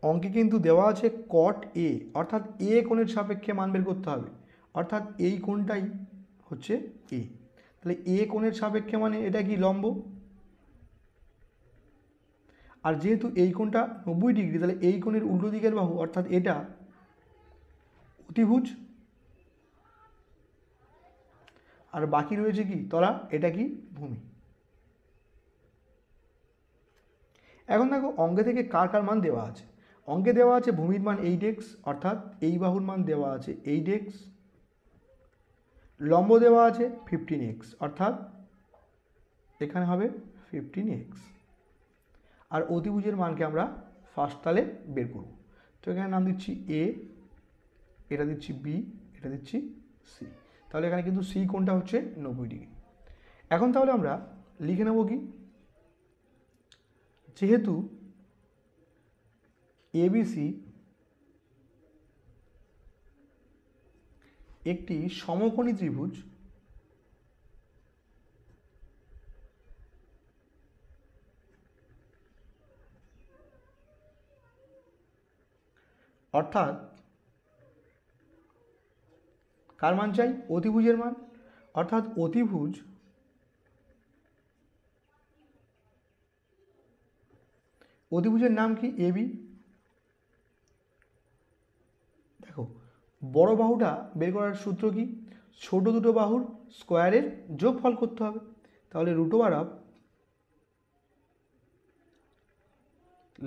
অঙ্কে কিন্তু দেওয়া আছে cot a অর্থাৎ a কোণের সাপেক্ষে মান বের করতে হবে, অর্থাৎ এই কোণটাই হচ্ছে a, তাহলে a কোণের সাপেক্ষে মানে এটা কি লম্ব, আর যেহেতু এই কোণটা 90 ডিগ্রি তাহলে এই কোণের উল্টো দিকের বাহু অর্থাৎ এটা অতিভুজ, আর বাকি রয়েছে কি তলা, এটা কি ভূমি। এখন দেখো অঙ্কে থেকে কার কার মান দেওয়া আছে, অঙ্কে দেওয়া আছে ভূমির মান 8x অর্থাৎ এই বাহুর মান দেওয়া আছে 8x, লম্ব দেওয়া আছে 15x অর্থাৎ এখানে হবে 15x, আর অতিভুজের মানকে আমরা ফার্স্ট তালে বের করব। তো এখানে নাম দিচ্ছি a, এটা দিচ্ছি b, এটা দিচ্ছি c, তাহলে এখানে কিন্তু c কোণটা হচ্ছে 90 ডিগ্রি। এখন তাহলে আমরা লিখে নেব কি, যেহেতু ABC একটি সমকোণী ত্রিভুজ অর্থাৎ কার মান চাই অতিভুজের মান, অর্থাৎ অতিভুজের নাম কি AB। দেখো বড় বাহুটা বের করার সূত্র কি, ছোট দুটো বাহুর স্কোয়ারের যোগফল করতে হবে, তাহলে √,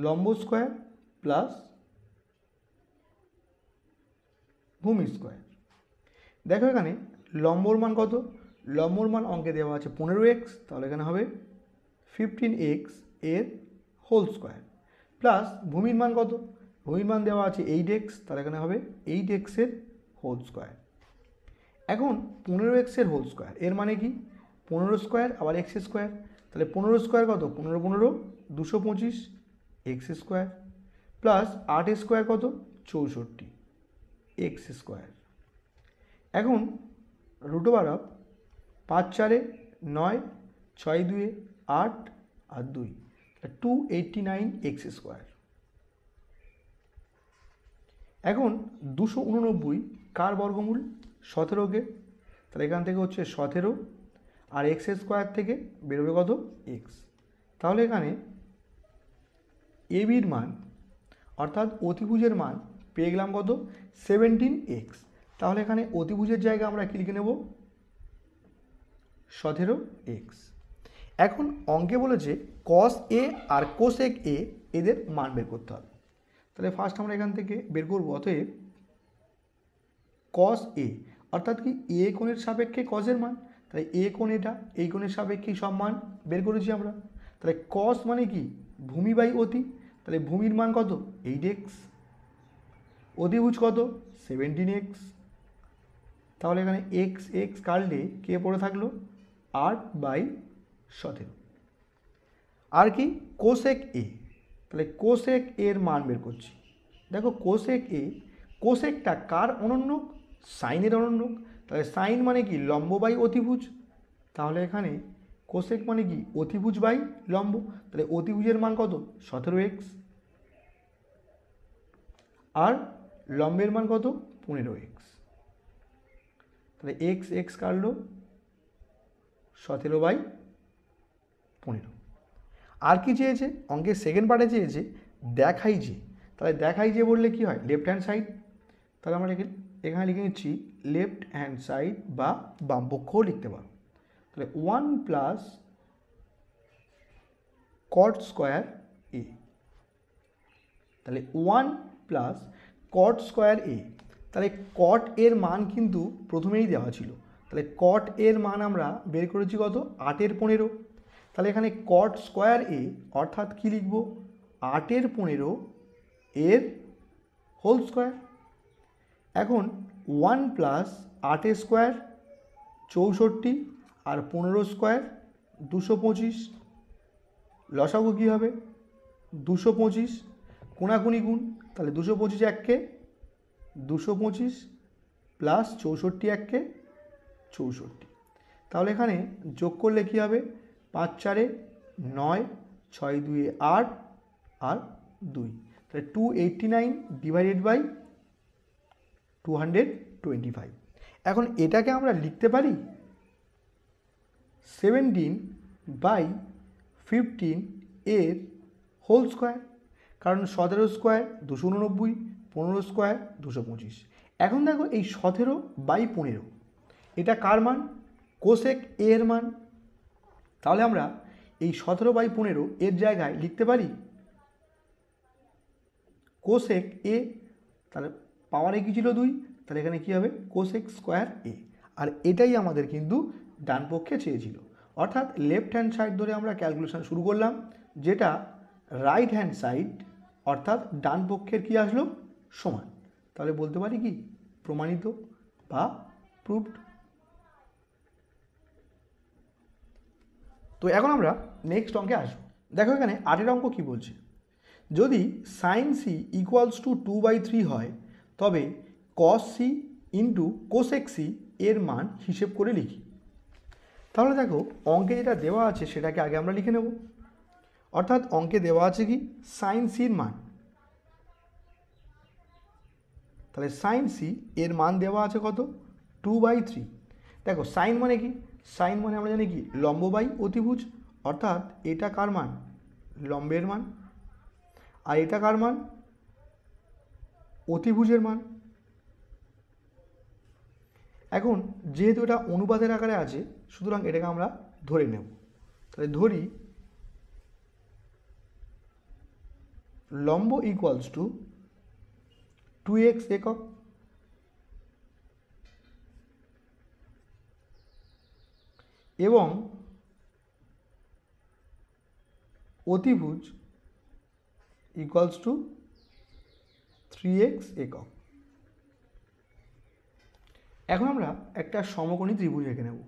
লম্ব স্কোয়ার প্লাস ভূমি স্কোয়ার। দেখো এখানে লম্বর মান কত, লম্বর মান অঙ্কে দেওয়া আছে 15x, তাহলে এখানে হবে 15x এর হোল স্কোয়ার প্লাস ভূমির মান কত, ভূমির মান দেওয়া আছে 8x, তাহলে এখানে হবে 8x এর হোল স্কোয়ার। এখন 15x হোল স্কোয়ার এর মানে কি 15 স্কোয়ার আবার এক্স স্কোয়ার, তাহলে 15 স্কোয়ার কত 15 15 225 এক্স স্কোয়ার প্লাস 8 স্কোয়ার কত 64 এক্স স্কোয়ার। এখন রুট ওভার অফ 5 4 9 6 2 8 আর 2 289 এক্স স্কোয়ার। এখন 289 কার বর্গমূল 17কে, তাহলে এখান থেকে হচ্ছে 17 আর এক্স স্কোয়ার থেকে বেরোবে কত এক্স। তাহলে এখানে এ বির মান অর্থাৎ অতিভুজের মান পেয়ে গেলাম কত 17x। তাহলে এখানে অতিভুজের জায়গায় আমরা কি লিখে নেব 17x। এখন অঙ্কে বলেছে cos a R cosec a এদের মান বের করতে হবে। তাহলে ফার্স্ট আমরা এখান থেকে বের করব, অতএব cos a অর্থাৎ কি a কোণের সাপেক্ষে cos এর মান, তাহলে a কোণ এটা এই কোণের সাপেক্ষে সব মান বের করেছি আমরা। তাহলে cos মানে কি ভূমি বাই অতি, তাহলে ভূমির মান কত 8x, অতিভুজ কত 17x। তাহলে এখানে x x কাটলে কে পড়ে থাকলো 8/17। আর কি cosec a, তাহলে cosec এর মান বের করছি। দেখো cosec a, cosecটা কার অনন্যক সাইনের অনন্যক, তাহলে সাইন মানে কি লম্ব বাই অতিভুজ, তাহলে এখানে cosec মানে কি অতিভুজ বাই লম্ব, তাহলে অতিভুজের মান কত 17x আর লম্বের মান কত 15x। তাহলে x x কাটলো 17/15। আর কি চেয়েছে অঙ্কের সেকেন্ড পার্টে চেয়েছে দেখাই যে, তাহলে দেখাই যে বললে কি হয় লেফট হ্যান্ড সাইড, তাহলে আমরা এখানে লিখে নিচ্ছি লেফট হ্যান্ড সাইড বা বামপক্ষও লিখতে পারো। তাহলে 1 প্লাস cot স্কোয়ার a, তাহলে 1 প্লাস cot স্কোয়ার a, তাহলে cot এর মান কিন্তু প্রথমেই দেওয়া ছিল, তাহলে cot এর মান আমরা বের করেছি কত 8/15। তাহলে এখানে cot স্কোয়ার a অর্থাৎ কি লিখব 8/15 এর হোল স্কোয়ার। এখন 1 প্লাস 8 স্কোয়ার 64 আর 15 স্কোয়ার 225, লসাগু কী হবে 225, কোনাকুনি গুণ, তাহলে 225 এককে 225 প্লাস 64 এককে 64। তাহলে এখানে যোগ করলে কী হবে 5 4 9 6 2 8 আর 2, তাহলে 289 ডিভাইডেড বাই 225। এখন এটাকে আমরা লিখতে পারি 17/15 এর হোল স্কোয়ার, কারণ 17 স্কোয়ার 289, 15 স্কোয়ার 225। এখন দেখো এই 17/15 এটা কার মান cosec a এর মান, তাহলে আমরা এই 17/15 এর জায়গায় লিখতে পারি cosec a, তাহলে পাওয়ারে কি ছিল 2, তাহলে এখানে কী হবে cosec স্কোয়ার a। আর এটাই আমাদের কিন্তু ডান পক্ষে চেয়েছিল, অর্থাৎ লেফট হ্যান্ড সাইড ধরে আমরা ক্যালকুলেশন শুরু করলাম, যেটা রাইট হ্যান্ড সাইড অর্থাৎ ডান পক্ষের কি আসলো সমান। তাহলে বলতে পারি কি প্রমাণিত বা প্রুভড। তো এখন আমরা নেক্সট অঙ্কে আসবো। দেখো এখানে 8 অঙ্ক কি বলছে, যদি সাইন সি ইকুয়ালস টু 2/3 হয় তবে cos C into cosec C এর মান হিসেব করে লিখি। তাহলে দেখো অঙ্কে যেটা দেওয়া আছে সেটাকে আগে আমরা লিখে নেব, অর্থাৎ অঙ্কে দেওয়া আছে কি সাইন সির মান, তাহলে সাইন সি এর মান দেওয়া আছে কত 2/3। দেখো সাইন মানে কি, সাইন মানে আমরা জানি কি লম্ব বাই অতিভুজ, অর্থাৎ এটা কার মান লম্বের মান আর এটা কার মান অতিভুজের মান। এখন যেহেতু এটা অনুপাতের আকারে আছে সুতরাং এটাকে আমরা ধরে নেব, তাহলে ধরি লম্ব ইকুয়ালস টু 2x একক এবং অতিভুজ ইকুয়ালস টু 3x একক। এখন আমরা একটা সমকোণী ত্রিভুজ এঁকে নেব।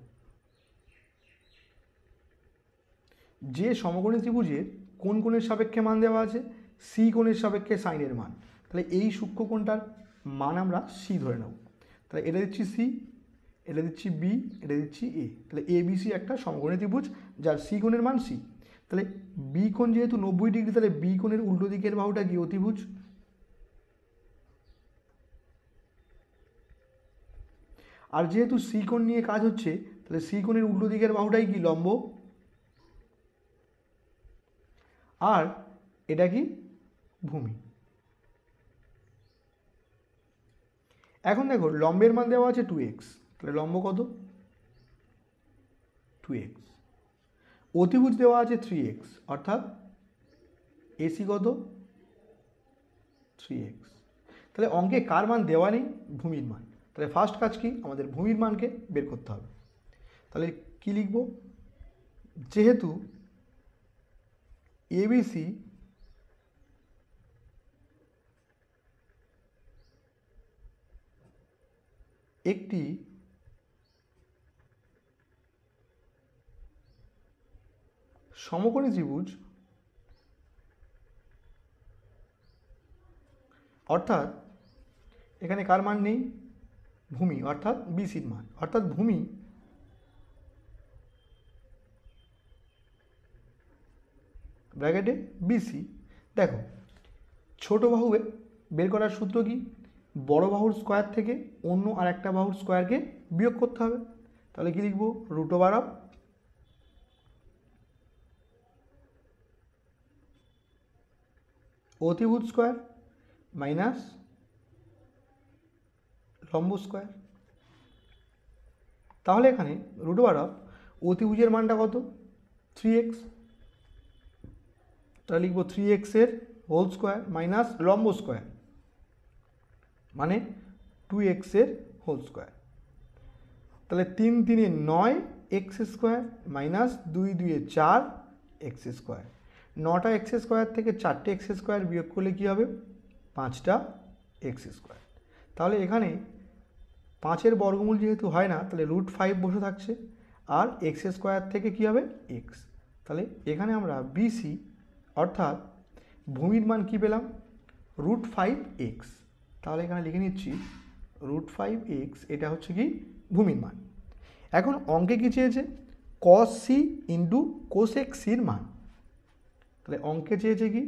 যে সমকোণী ত্রিভুজের কোন কোণের সাপেক্ষে মান দেওয়া আছে, সি কোণের সাপেক্ষে সাইনের মান, তাহলে এই সূক্ষ্মকোণটার মান আমরা সি ধরে নেব। তাহলে এটা দিচ্ছি সি, এটা দিচ্ছি বি, এটা দিচ্ছি এ। তাহলে এ বি সি একটা সমকোণী ত্রিভুজ যার সি কোণের মান সি। তাহলে বি কোণ যেহেতু 90 ডিগ্রি, তাহলে বি কোণের উল্টো দিকের বাহুটা কি অতিভুজ। আর যেহেতু সি কোণ নিয়ে কাজ হচ্ছে, তাহলে সি কোণের উল্টো দিকের বাহুটাই কি লম্ব। আর এটা কি ভূমি। এখন দেখো লম্বের মান দেওয়া আছে 2x, তাহলে লম্ব কত 2x। অতিভুজ দেওয়া আছে 3x, অর্থাৎ এসি কত 3x। তাহলে অঙ্কে কার মান দেওয়া নেই, ভূমির মান। তাহলে ফার্স্ট কাজ কি, আমাদের ভূমির মানকে বের করতে হবে। তাহলে কি লিখব, যেহেতু এবিসি একটি সমকোণী ত্রিভুজ, অর্থাৎ এখানে কার মান নেই, ভূমি অর্থাৎ বিসির মান, অর্থাৎ ভূমি ব্র্যাকেটে বিসি। দেখো ছোট বাহু বের করার সূত্র কি, বড় বাহুর স্কোয়ার থেকে অন্য আর একটা বাহুর স্কোয়ারকে বিয়োগ করতে হবে। তাহলে কি লিখব, √অফ অতিভুজ স্কোয়ার মাইনাস লম্ব স্কোয়ার। তাহলে এখানে √অফ অতিভুজের মানটা কত 3x, তাহলে লিখব 3x এর হোল স্কোয়ার মাইনাস লম্ব স্কোয়ার মানে 2x এর হোল স্কোয়ার। তাহলে 3 3 9 x square minus 2 2 4 x square. 9টা x স্কোয়ার থেকে 4টে x স্কোয়ার বিয়োগ করলে কী হবে, 5টা x স্কোয়ার। তাহলে এখানে 5-এর বর্গমূল যেহেতু হয় না, তাহলে √5 বসে থাকছে, আর x স্কোয়ার থেকে কী হবে x। তাহলে এখানে আমরা বিসি অর্থাৎ ভূমির মান কী পেলাম, √5x। তাহলে এখানে লিখে নিচ্ছি √5x, এটা হচ্ছে কি ভূমির মান। এখন অঙ্কে কী চেয়েছে, cos c into cosec c এর মান। তাহলে অঙ্কে চেয়েছে কি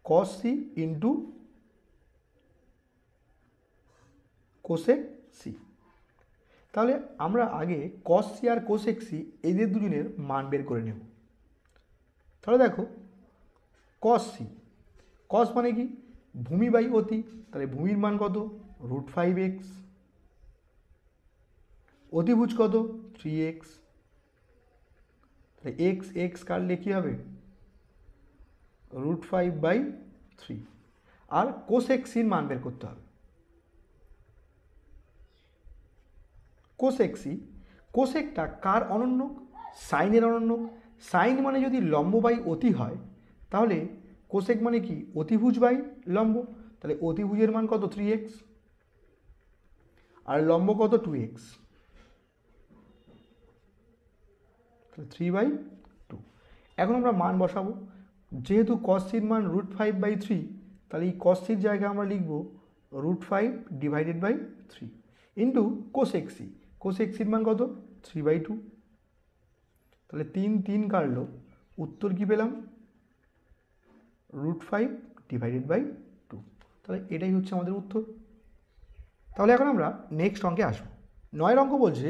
cos c into cosec c। তাহলে আমরা আগে cos c আর cosec c এদের দুজনের মান বের করে নেব। তাহলে দেখো cos c, cos মানে কি ভূমি বাই অতি, তাহলে ভূমির মান কত √5x, অতিভুজ কত 3x, তাহলে x x কাটলে কী হবে √5/3। আর cosec c এর মান বের করতে হবে। cosec c, কোসেকটা কার অনন্যক, সাইনের অনন্যক। সাইন মানে যদি লম্ব বাই অতি হয়, তাহলে কোসেক মানে কি অতিভুজ বাই লম্ব। তাহলে অতিভুজের মান কত 3x আর লম্ব কত 2x, তাহলে 3/2। এখন আমরা মান বসাবো, যেহেতু cos c এর মান √5/3, তাহলে এই cos c এর জায়গায় আমরা লিখব √5/3 into cosec c। cosec c এর মান কত 3/2। তাহলে 3 3 কাটলো, উত্তর কি পেলাম √5/2। তাহলে এটাই হচ্ছে আমাদের উত্তর। তাহলে এখন আমরা নেক্সট অঙ্কে আসবো। 9 অঙ্ক বলছে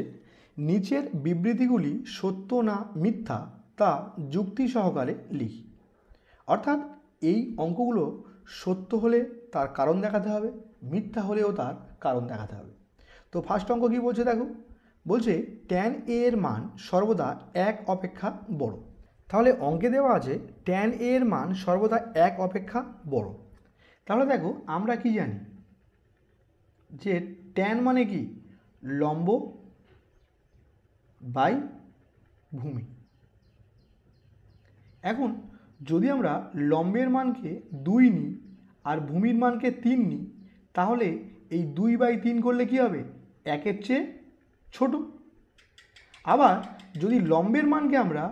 নিচের বিবৃতিগুলি সত্য না মিথ্যা তা যুক্তি সহকারে লিখি। অর্থাৎ এই অঙ্কগুলো সত্য হলে তার কারণ দেখাতে হবে, মিথ্যা হলেও তার কারণ দেখাতে হবে। তো ফার্স্ট অঙ্ক কী বলছে দেখো, বলছে tan a এর মান সর্বদা 1 অপেক্ষা বড়। তাহলে অঙ্কে দেওয়া আছে tan a এর মান সর্বদা 1 অপেক্ষা বড়। তাহলে দেখো আমরা কি জানি যে tan মানে কি লম্ব বাই ভূমি। এখন যদি আমরা লম্বের মানকে 2 নিই আর ভূমির মানকে 3 নিই, তাহলে এই 2/3 করলে কি হবে, 1-এর চেয়ে ছোট। আবার যদি লম্বের মানকে আমরা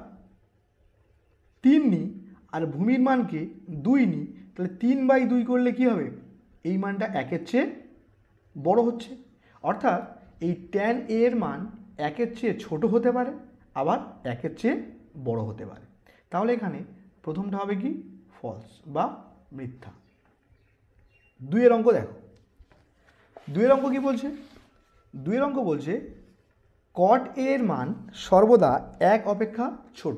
3 নিই আর ভূমির মানকে 2 নিই, তাহলে 3/2 করলে কি হবে, এই মানটা 1-এর চেয়ে বড় হচ্ছে। অর্থাৎ এই tan a এর মান 1-এর চেয়ে ছোট হতে পারে, আবার 1-এর চেয়ে বড় হতে পারে। তাহলে এখানে প্রথমটা হবে কি, ফলস বা মিথ্যা। 2-এর অঙ্ক দেখো। 2-এর অঙ্ক কি বলছে, 2-এর অঙ্ক বলছে cot a এর মান সর্বদা 1 অপেক্ষা ছোট।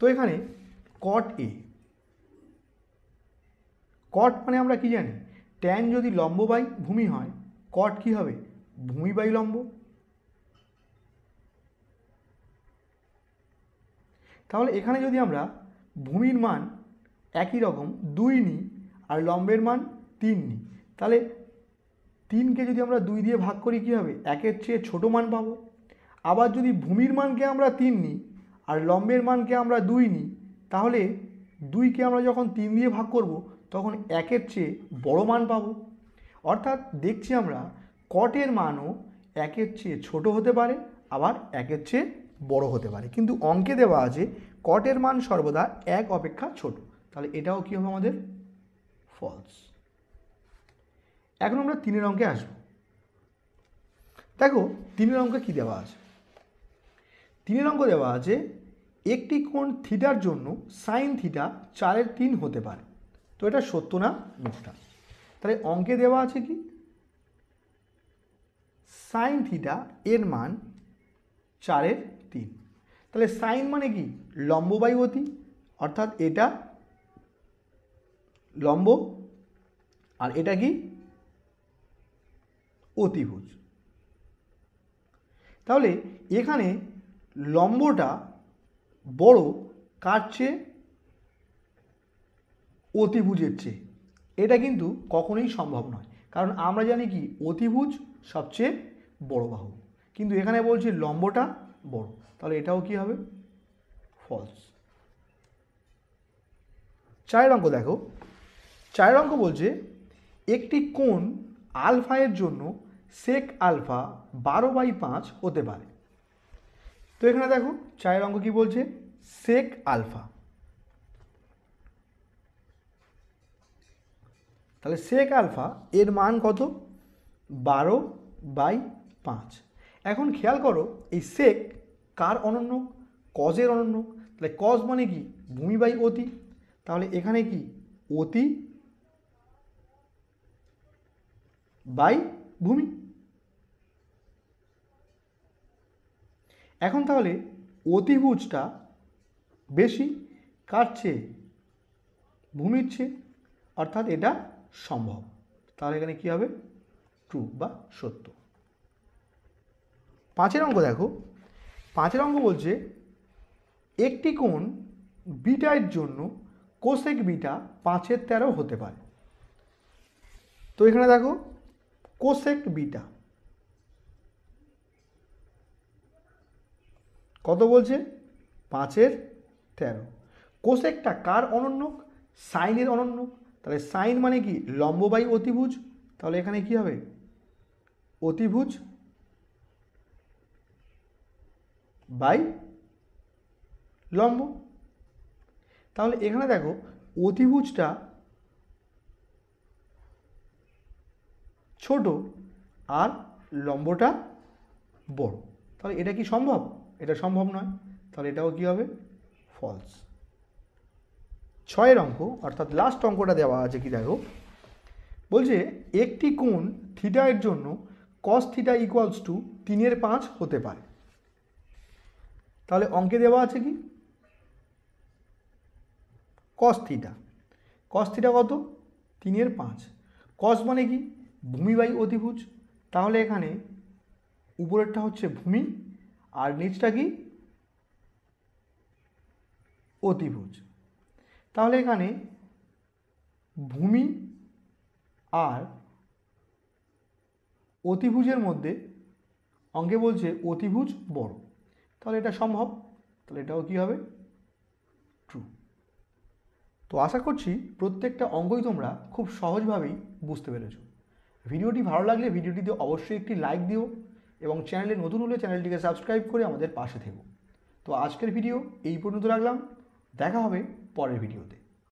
তো এখানে cot a, cot মানে আমরা কি জানি, tan যদি লম্ব বাই ভূমি হয়, cot কি হবে, ভূমি বাই লম্ব। তাহলে এখানে যদি আমরা ভূমির মান একই রকম 2 নিই আর লম্বের মান 3 নিই, তাহলে 3কে যদি আমরা 2 দিয়ে ভাগ করি কি হবে, 1-এর চেয়ে ছোট মান পাবো। আবার যদি ভূমির মানকে আমরা 3 নিই আর লম্বের মানকে আমরা 2 নিই, তাহলে 2কে আমরা যখন 3 দিয়ে ভাগ করব তখন 1-এর চেয়ে বড় মান পাবো। অর্থাৎ দেখছি আমরা কটের মানও 1-এর চেয়ে ছোট হতে পারে, আবার 1-এর চেয়ে বড় হতে পারে, কিন্তু অঙ্কে দেওয়া আছে কটের মান সর্বদা 1 অপেক্ষা ছোট। তাহলে এটাও কি হবে আমাদের, ফলস। এখন আমরা 3-এর অঙ্কে আসব। দেখো 3-এর অঙ্কে কি দেওয়া আছে। 3-এর অঙ্ক দেওয়া আছে একটি কোণ থিটার জন্য সাইন থিটা 4/3 হতে পারে। তো এটা সত্য না মিথ্যা। তাহলে অঙ্কে দেওয়া আছে কি, সাইন থিটা এর মান 4/3। তাহলে সাইন মানে কি, লম্ব বাই অতি, অর্থাৎ এটা লম্ব আর এটা কি, অতিভুজ। তাহলে এখানে লম্বটা বড় কার চেয়ে, অতিভুজের চেয়ে। এটা কিন্তু কখনোই সম্ভব নয়, কারণ আমরা জানি কি অতিভুজ সবচেয়ে বড় বাহু, কিন্তু এখানে বলছে লম্বটা বড়, তাহলে এটাও কি হবে, ফলস। 4-এর অঙ্ক দেখো। 4-এর অঙ্ক বলছে একটি কোণ আলফা এর জন্য সেক আলফা 12/5 হতে পারে। তো এখানে দেখো 4-এর অঙ্ক কি বলছে, সেক আলফা। তাহলে সেক আলফা এর মান কত, 12/5। এখন খেয়াল করো এই সেক কার অনন্য, কজের অনন্য। তাহলে কজ মানে কি, ভূমি বাই অতি, তাহলে এখানে কি অতি বাই ভূমি। এখন তাহলে অতিভুজটা বেশি কার চেয়ে, ভূমির চেয়ে, অর্থাৎ এটা সম্ভব। তাহলে এখানে কি হবে, ট্রু বা সত্য। 5-এর অঙ্ক দেখো। 5-এর অঙ্ক বলছে একটি কোণ বিটা এর জন্য কোসেক বিটা 5/13 হতে পারে। তো এখানে দেখো কোসেক বিটা কত বলছে, 5/13। কোসেকটা কার অনন্যক, সাইনের অনন্যক। তাহলে সাইন মানে কি, লম্ব বাই অতিভুজ, তাহলে এখানে কি হবে, অতিভুজ বাই লম্ব। তাহলে এখানে দেখো অতিভুজটা ছোট আর লম্বটা বড়, তাহলে এটা কি সম্ভব, এটা সম্ভব নয়, তাহলে এটাও কি হবে, ফলস। 6-এর অঙ্ক অর্থাৎ লাস্ট অঙ্কটা দেওয়া আছে কি দেখো, বলছে একটি কোণ থিটা এর জন্য কস থিটা ইকুয়ালস টু 3/5 হতে পারে। তাহলে অঙ্কে দেওয়া আছে কি, কস থিটা, কস থিটা কত, 3/5। কস মানে কি, ভূমি বাই অতিভুজ, তাহলে এখানে উপরেরটা হচ্ছে ভূমি আর নিচটা কি, অতিভুজ। তাহলে এখানে ভূমি আর অতিভুজের মধ্যে অঙ্কে বলছে অতিভুজ বড়, তাহলে এটা সম্ভব, তাহলে এটাও কি হবে, ট্রু। তো আশা করছি প্রত্যেকটা অঙ্কই তোমরা খুব সহজভাবেই বুঝতে পেরেছো। ভিডিওটি ভালো লাগলে ভিডিওটিতে অবশ্যই একটি লাইক দিও এবং চ্যানেলে নতুন হলে চ্যানেলটিকে সাবস্ক্রাইব করে আমাদের পাশে থেকো। তো আজকের ভিডিও এই পর্যন্ত রাখলাম, দেখা হবে পরের ভিডিওতে।